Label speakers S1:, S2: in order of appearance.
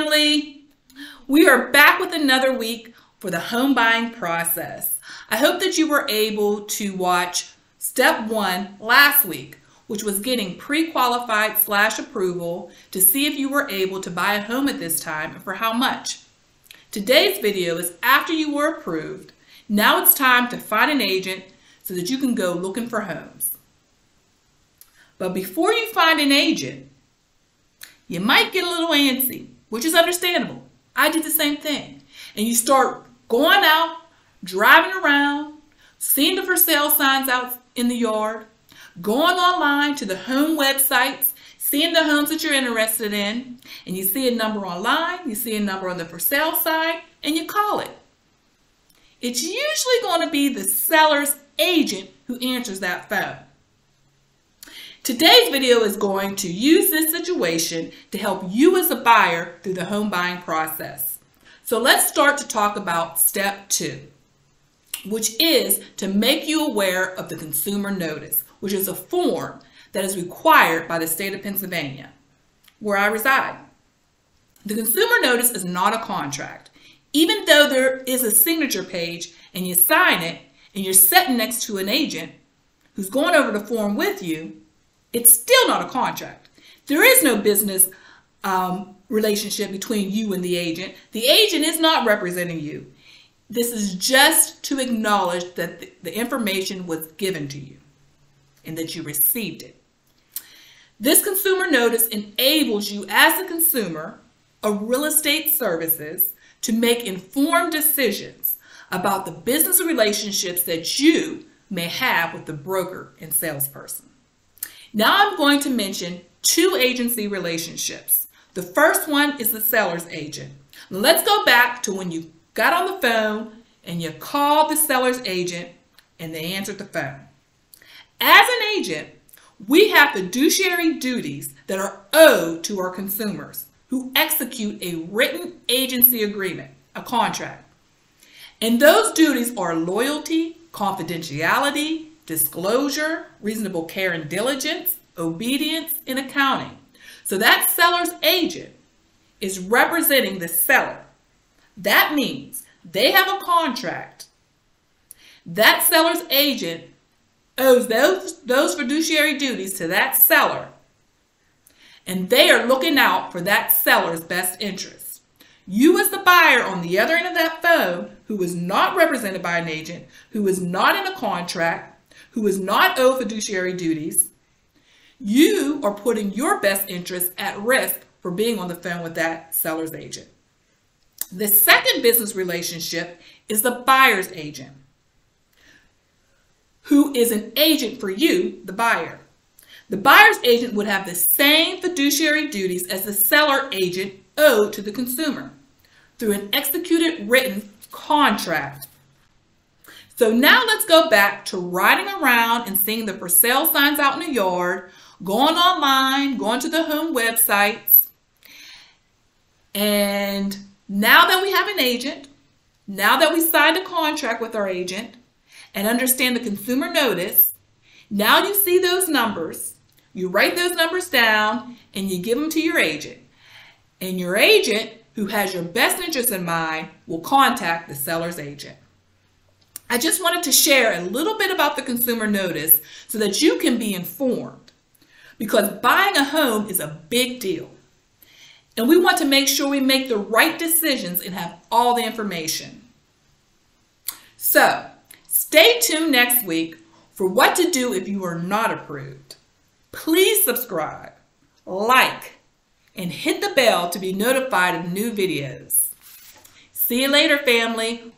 S1: family. We are back with another week for the home buying process. I hope that you were able to watch step 1 last week, which was getting pre-qualified / approval to see if you were able to buy a home at this time and for how much. Today's video is after you were approved. Now it's time to find an agent so that you can go looking for homes. But before you find an agent, you might get a little antsy, which is understandable. I did the same thing. And you start going out, driving around, seeing the for sale signs out in the yard, going online to the home websites, seeing the homes that you're interested in, and you see a number online, you see a number on the for sale side, and you call it. It's usually going to be the seller's agent who answers that phone. Today's video is going to use this situation to help you as a buyer through the home buying process. So let's start to talk about step 2, which is to make you aware of the consumer notice, which is a form that is required by the state of Pennsylvania, where I reside. The consumer notice is not a contract. Even though there is a signature page and you sign it and you're sitting next to an agent who's going over the form with you, it's still not a contract. There is no business relationship between you and the agent. The agent is not representing you. This is just to acknowledge that the information was given to you and that you received it. This consumer notice enables you as a consumer of real estate services to make informed decisions about the business relationships that you may have with the broker and salesperson. Now I'm going to mention 2 agency relationships. The first one is the seller's agent. Let's go back to when you got on the phone and you called the seller's agent and they answered the phone. As an agent, we have fiduciary duties that are owed to our consumers who execute a written agency agreement, a contract. And those duties are loyalty, confidentiality, disclosure, reasonable care and diligence, obedience, and accounting. So that seller's agent is representing the seller. That means they have a contract. That seller's agent owes those fiduciary duties to that seller, and they are looking out for that seller's best interest. You as the buyer on the other end of that phone, who is not represented by an agent, who is not in a contract, who is not owed fiduciary duties, you are putting your best interest at risk for being on the phone with that seller's agent. The second business relationship is the buyer's agent, who is an agent for you, the buyer. The buyer's agent would have the same fiduciary duties as the seller agent owed to the consumer through an executed written contract. So now let's go back to riding around and seeing the for sale signs out in the yard, going online, going to the home websites. And now that we have an agent, now that we signed a contract with our agent and understand the consumer notice, now you see those numbers, you write those numbers down and you give them to your agent. And your agent, who has your best interest in mind, will contact the seller's agent. I just wanted to share a little bit about the consumer notice so that you can be informed, because buying a home is a big deal. And we want to make sure we make the right decisions and have all the information. So stay tuned next week for what to do if you are not approved. Please subscribe, like, and hit the bell to be notified of new videos. See you later, family.